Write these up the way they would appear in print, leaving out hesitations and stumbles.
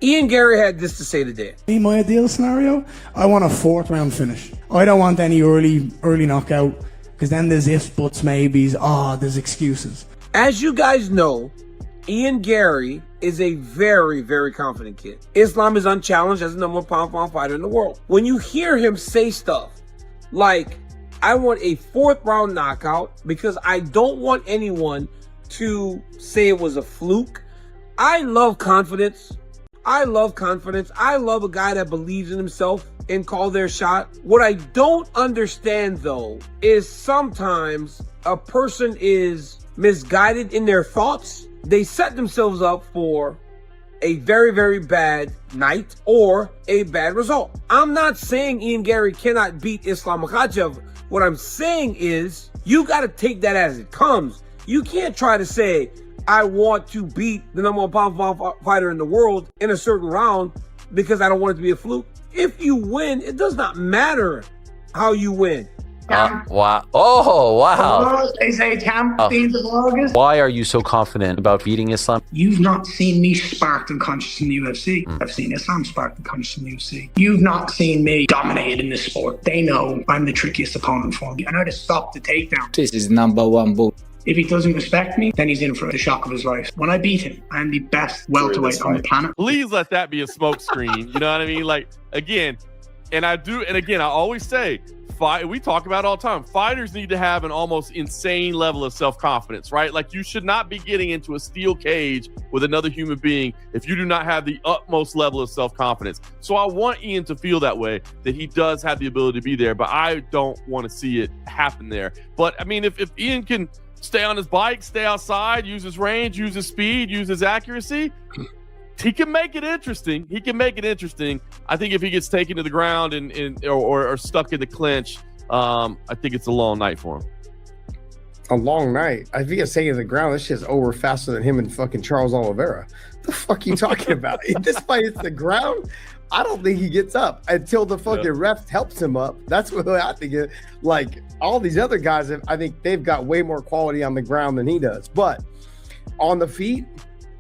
Ian Garry had this to say today. In my ideal scenario, I want a 4th round finish. I don't want any early knockout, because then there's ifs, buts, maybes, there's excuses. As you guys know, Ian Garry is a very, very confident kid. Islam is unchallenged as the #1 pound-for-pound fighter in the world. When you hear him say stuff like, I want a 4th round knockout because I don't want anyone to say it was a fluke. I love confidence. I love confidence. I love a guy that believes in himself and call their shot. What I don't understand though is sometimes a person is misguided in their thoughts. They set themselves up for a very, very bad night or a bad result. I'm not saying Ian Garry cannot beat Islam Makhachev. What I'm saying is you got to take that as it comes. You can't try to say, I want to beat the #1 pound-for-pound fighter in the world in a certain round because I don't want it to be a fluke. If you win, it does not matter how you win. Wow. Oh, wow. They say 10th of August. Why are you so confident about beating Islam? You've not seen me sparked and conscious in the UFC. I've seen Islam sparked and conscious in the UFC. You've not seen me dominate in this sport. They know I'm the trickiest opponent for me. I know how to stop the takedown. This is #1 bull. If he doesn't respect me, then he's in for the shock of his life. When I beat him, I'm the best welterweight on the planet. Please let that be a smoke screen. You know what I mean? Like, again, I always say, we talk about it all the time. Fighters need to have an almost insane level of self-confidence, right? Like, you should not be getting into a steel cage with another human being if you do not have the utmost level of self-confidence. So I want Ian to feel that way, that he does have the ability to be there, but I don't want to see it happen there. But I mean, if Ian can stay on his bike, stay outside, use his range, use his speed, use his accuracy, he can make it interesting. I think if he gets taken to the ground or stuck in the clinch, I think it's a long night for him. A long night? If he gets taken to the ground, this shit's over faster than him and fucking Charles Oliveira. What the fuck are you talking about? If this fight hits the ground, I don't think he gets up until the fucking ref helps him up. That's what I think. Like, all these other guys, I think they've got way more quality on the ground than he does. But on the feet,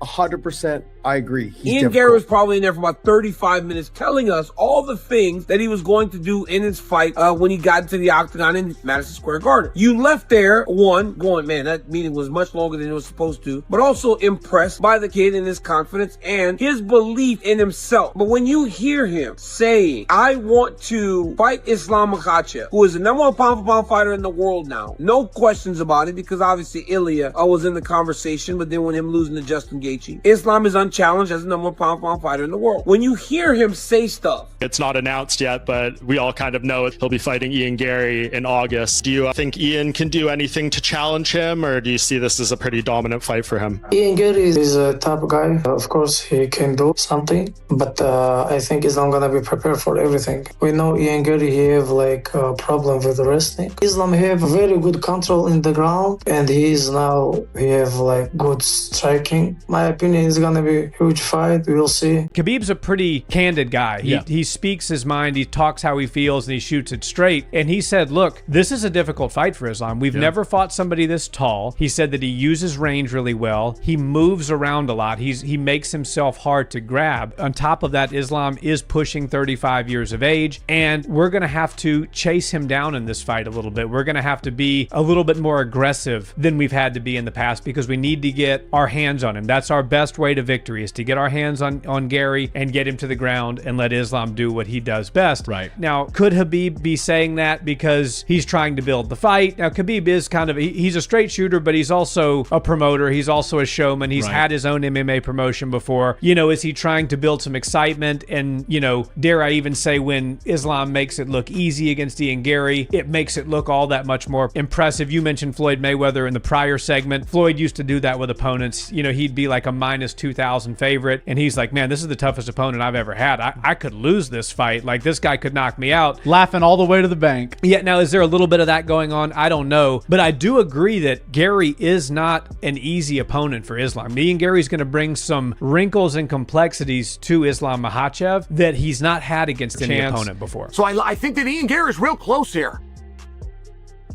100%, I agree. Ian Garry was probably in there for about 35 minutes telling us all the things that he was going to do in his fight when he got into the octagon in Madison Square Garden. You left there, going, man, that meeting was much longer than it was supposed to, but also impressed by the kid and his confidence and his belief in himself. But when you hear him saying, I want to fight Islam Makhachev, who is the #1 pound-for-pound fighter in the world now, no questions about it, because obviously Ilya was in the conversation, but then when him losing to Justin Gaethje, Islam is unchallenged as the #1 pound-for-pound fighter in the world. When you hear him say stuff, it's not announced yet, but we all kind of know it. He'll be fighting Ian Garry in August. Do you think Ian can do anything to challenge him, or do you see this as a pretty dominant fight for him? Ian Garry is a top guy. Of course, he can do something, but I think Islam gonna be prepared for everything. We know Ian Garry, he have like a problem with the wrestling. Islam have very good control in the ground, and he have like good striking. My opinion is gonna be a huge fight. We'll see. Khabib's a pretty candid guy. He speaks his mind, he talks how he feels, and he shoots it straight. And he said, look, this is a difficult fight for Islam. We've never fought somebody this tall. He said that he uses range really well. He moves around a lot. He makes himself hard to grab. On top of that, Islam is pushing 35 years of age, and we're going to have to chase him down in this fight a little bit. We're going to have to be a little bit more aggressive than we've had to be in the past, because we need to get our hands on him. That's our best way to victory, is to get our hands on Garry and get him to the ground and let Islam do what he does best. Right. Now, could Khabib be saying that because he's trying to build the fight? Now, Khabib is kind of, he's a straight shooter, but he's also a promoter. He's also a showman. He's had his own MMA promotion before. You know, is he trying to build some excitement? And, you know, dare I even say, when Islam makes it look easy against Ian Garry, it makes it look all that much more impressive. You mentioned Floyd Mayweather in the prior segment. Floyd used to do that with opponents. You know, he'd be like a minus 2,000 favorite, and he's like, man, this is the toughest opponent I've ever had. I could lose this fight. Like, this guy could knock me out. Laughing all the way to the bank. Yeah, now, is there a little bit of that going on? I don't know. But I do agree that Garry is not an easy opponent for Islam. Ian Garry's going to bring some wrinkles and complexities to Islam Makhachev that he's not had against any opponent before. So I think that Ian Garry's real close here.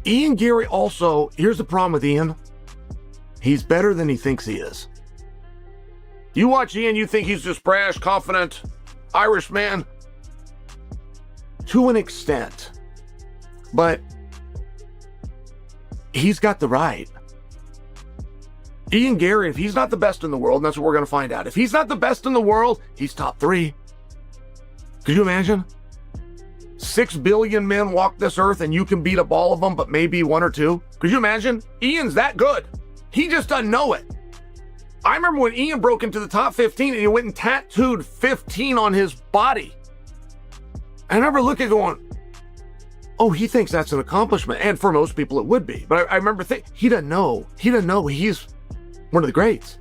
Ian Garry also, here's the problem with Ian. He's better than he thinks he is. You watch Ian, you think he's this brash, confident Irish man. To an extent. But he's got the right. Ian Garry, if he's not the best in the world, and that's what we're going to find out. If he's not the best in the world, he's top 3. Could you imagine? 6 billion men walk this earth and you can beat up all of them, but maybe 1 or 2. Could you imagine? Ian's that good. He just doesn't know it. I remember when Ian broke into the top 15 and he went and tattooed 15 on his body. I remember looking going, oh, he thinks that's an accomplishment. And for most people it would be. But I remember thinking, he doesn't know. He doesn't know he's one of the greats.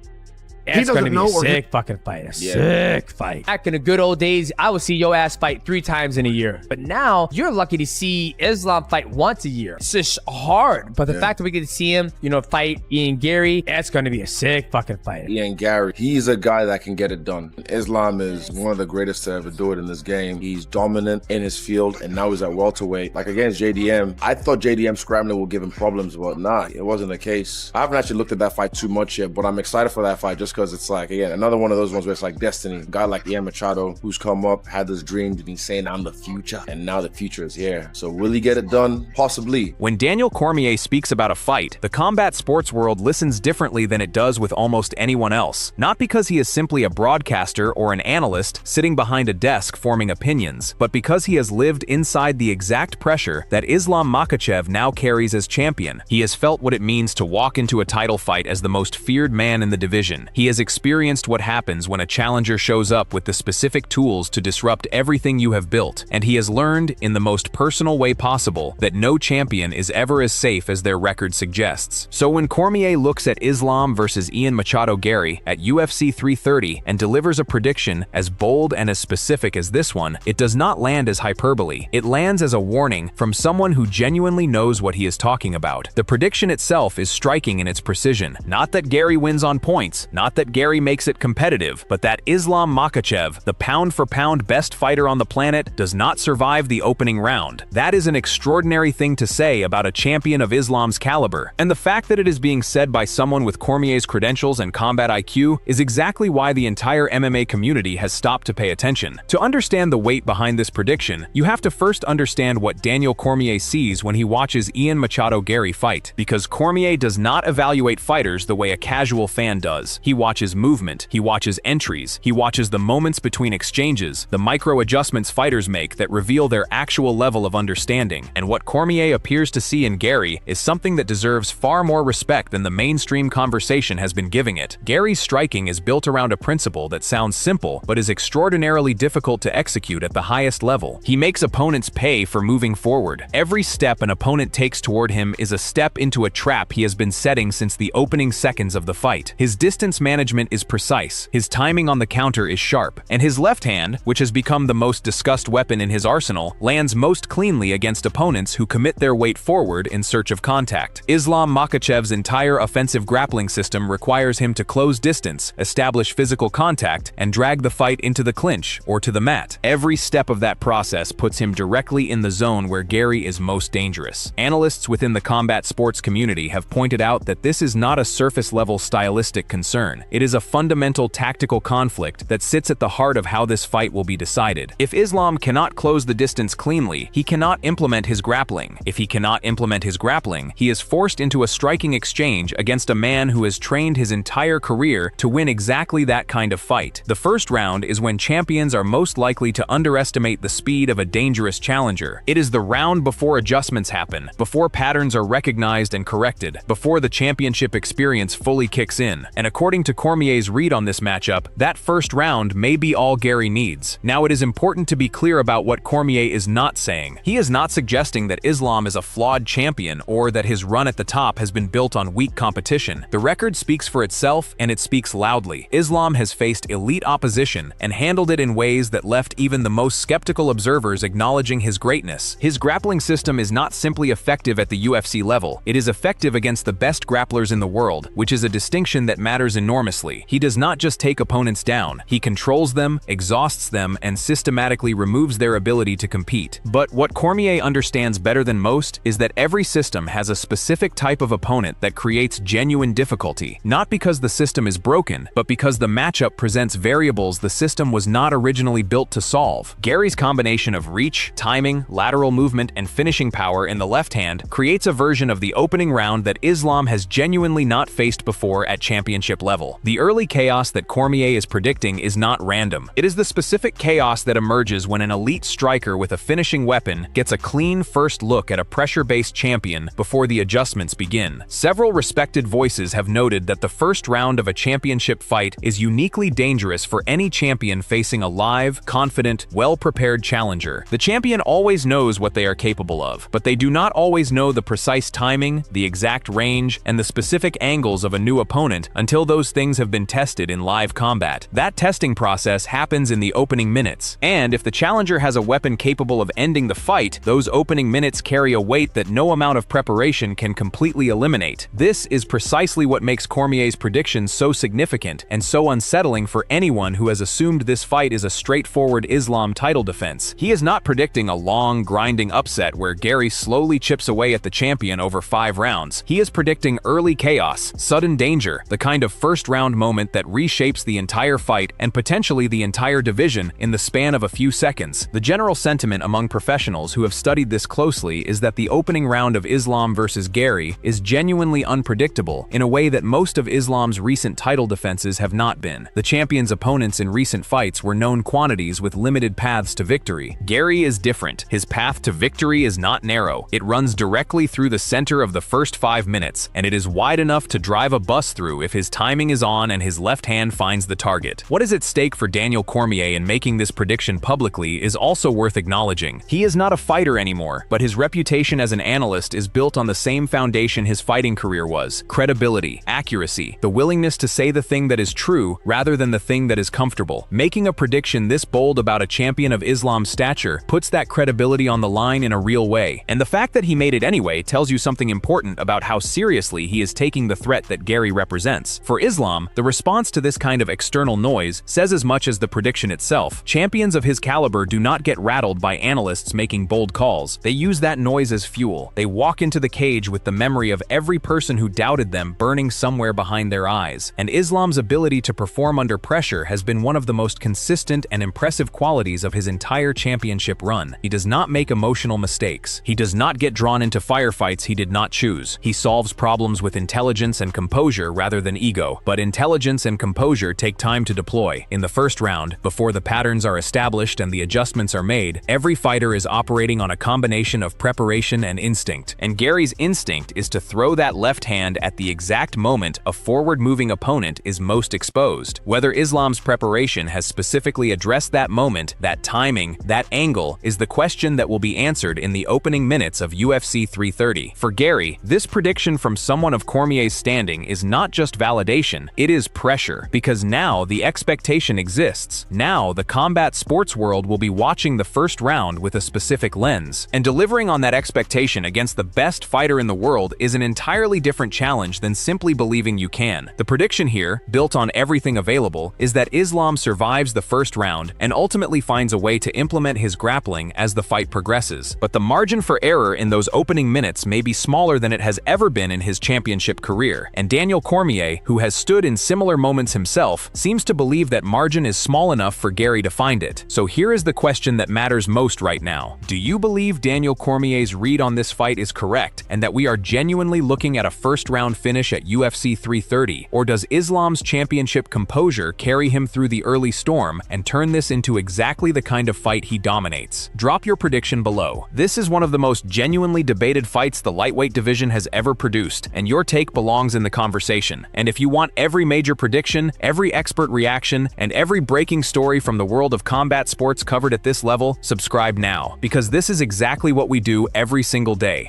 It's going to be a sick fucking fight. Sick fight. Back in the good old days, I would see your ass fight 3 times in a year. But now, you're lucky to see Islam fight once a year. It's just hard. But the fact that we get to see him, fight Ian Garry, that's going to be a sick fucking fight. Ian Garry, he's a guy that can get it done. Islam is one of the greatest to ever do it in this game. He's dominant in his field, and now he's at welterweight. Like against JDM, I thought JDM scrambling would give him problems, but nah, it wasn't the case. I haven't actually looked at that fight too much yet, but I'm excited for that fight just because it's like, again, another one of those ones where it's like destiny. A guy like Ian Machado, who's come up, had this dream, and he's saying, I'm the future, and now the future is here. So will he get it done? Possibly. When Daniel Cormier speaks about a fight, the combat sports world listens differently than it does with almost anyone else. Not because he is simply a broadcaster or an analyst sitting behind a desk forming opinions, but because he has lived inside the exact pressure that Islam Makhachev now carries as champion. He has felt what it means to walk into a title fight as the most feared man in the division. He has experienced what happens when a challenger shows up with the specific tools to disrupt everything you have built, and he has learned, in the most personal way possible, that no champion is ever as safe as their record suggests. So when Cormier looks at Islam versus Ian Machado Garry at UFC 330 and delivers a prediction as bold and as specific as this one, it does not land as hyperbole. It lands as a warning from someone who genuinely knows what he is talking about. The prediction itself is striking in its precision. Not that Garry wins on points, not that Garry makes it competitive, but that Islam Makhachev, the pound-for-pound best fighter on the planet, does not survive the opening round. That is an extraordinary thing to say about a champion of Islam's caliber, and the fact that it is being said by someone with Cormier's credentials and combat IQ is exactly why the entire MMA community has stopped to pay attention. To understand the weight behind this prediction, you have to first understand what Daniel Cormier sees when he watches Ian Machado Garry fight, because Cormier does not evaluate fighters the way a casual fan does. He watches movement, he watches entries, he watches the moments between exchanges, the micro adjustments fighters make that reveal their actual level of understanding. And what Cormier appears to see in Garry is something that deserves far more respect than the mainstream conversation has been giving it. Garry's striking is built around a principle that sounds simple, but is extraordinarily difficult to execute at the highest level. He makes opponents pay for moving forward. Every step an opponent takes toward him is a step into a trap he has been setting since the opening seconds of the fight. His distance management is precise, his timing on the counter is sharp, and his left hand, which has become the most discussed weapon in his arsenal, lands most cleanly against opponents who commit their weight forward in search of contact. Islam Makhachev's entire offensive grappling system requires him to close distance, establish physical contact, and drag the fight into the clinch or to the mat. Every step of that process puts him directly in the zone where Garry is most dangerous. Analysts within the combat sports community have pointed out that this is not a surface-level stylistic concern. It is a fundamental tactical conflict that sits at the heart of how this fight will be decided. If Islam cannot close the distance cleanly, he cannot implement his grappling. If he cannot implement his grappling, he is forced into a striking exchange against a man who has trained his entire career to win exactly that kind of fight. The first round is when champions are most likely to underestimate the speed of a dangerous challenger. It is the round before adjustments happen, before patterns are recognized and corrected, before the championship experience fully kicks in. And according to Cormier's read on this matchup, that first round may be all Garry needs. Now, it is important to be clear about what Cormier is not saying. He is not suggesting that Islam is a flawed champion or that his run at the top has been built on weak competition. The record speaks for itself, and it speaks loudly. Islam has faced elite opposition and handled it in ways that left even the most skeptical observers acknowledging his greatness. His grappling system is not simply effective at the UFC level, it is effective against the best grapplers in the world, which is a distinction that matters enormously enormously. He does not just take opponents down, he controls them, exhausts them, and systematically removes their ability to compete. But what Cormier understands better than most is that every system has a specific type of opponent that creates genuine difficulty, not because the system is broken, but because the matchup presents variables the system was not originally built to solve. Garry's combination of reach, timing, lateral movement, and finishing power in the left hand creates a version of the opening round that Islam has genuinely not faced before at championship level. The early chaos that Cormier is predicting is not random. It is the specific chaos that emerges when an elite striker with a finishing weapon gets a clean first look at a pressure-based champion before the adjustments begin. Several respected voices have noted that the first round of a championship fight is uniquely dangerous for any champion facing a live, confident, well-prepared challenger. The champion always knows what they are capable of, but they do not always know the precise timing, the exact range, and the specific angles of a new opponent until those things have been tested in live combat. That testing process happens in the opening minutes, and if the challenger has a weapon capable of ending the fight, those opening minutes carry a weight that no amount of preparation can completely eliminate. This is precisely what makes Cormier's prediction so significant and so unsettling for anyone who has assumed this fight is a straightforward Islam title defense. He is not predicting a long, grinding upset where Garry slowly chips away at the champion over 5 rounds. He is predicting early chaos, sudden danger, the kind of first-round moment that reshapes the entire fight and potentially the entire division in the span of a few seconds. The general sentiment among professionals who have studied this closely is that the opening round of Islam versus Garry is genuinely unpredictable in a way that most of Islam's recent title defenses have not been. The champion's opponents in recent fights were known quantities with limited paths to victory. Garry is different. His path to victory is not narrow. It runs directly through the center of the first 5 minutes, and it is wide enough to drive a bus through if his timing is on and his left hand finds the target. What is at stake for Daniel Cormier in making this prediction publicly is also worth acknowledging. He is not a fighter anymore, but his reputation as an analyst is built on the same foundation his fighting career was: credibility, accuracy, the willingness to say the thing that is true rather than the thing that is comfortable. Making a prediction this bold about a champion of Islam's stature puts that credibility on the line in a real way, and the fact that he made it anyway tells you something important about how seriously he is taking the threat that Garry represents. For Islam, the response to this kind of external noise says as much as the prediction itself. Champions of his caliber do not get rattled by analysts making bold calls. They use that noise as fuel. They walk into the cage with the memory of every person who doubted them burning somewhere behind their eyes. And Islam's ability to perform under pressure has been one of the most consistent and impressive qualities of his entire championship run. He does not make emotional mistakes. He does not get drawn into firefights he did not choose. He solves problems with intelligence and composure rather than ego. But intelligence and composure take time to deploy. In the first round, before the patterns are established and the adjustments are made, every fighter is operating on a combination of preparation and instinct. And Garry's instinct is to throw that left hand at the exact moment a forward-moving opponent is most exposed. Whether Islam's preparation has specifically addressed that moment, that timing, that angle, is the question that will be answered in the opening minutes of UFC 330. For Garry, this prediction from someone of Cormier's standing is not just validation, it is pressure, because now the expectation exists. Now the combat sports world will be watching the first round with a specific lens, and delivering on that expectation against the best fighter in the world is an entirely different challenge than simply believing you can. The prediction here, built on everything available, is that Islam survives the first round and ultimately finds a way to implement his grappling as the fight progresses. But the margin for error in those opening minutes may be smaller than it has ever been in his championship career, and Daniel Cormier, who has stood in similar moments himself, seems to believe that margin is small enough for Garry to find it. So here is the question that matters most right now. Do you believe Daniel Cormier's read on this fight is correct, and that we are genuinely looking at a first-round finish at UFC 330, or does Islam's championship composure carry him through the early storm and turn this into exactly the kind of fight he dominates? Drop your prediction below. This is one of the most genuinely debated fights the lightweight division has ever produced, and your take belongs in the conversation. And if you want every major prediction, every expert reaction, and every breaking story from the world of combat sports covered at this level, subscribe now, because this is exactly what we do every single day.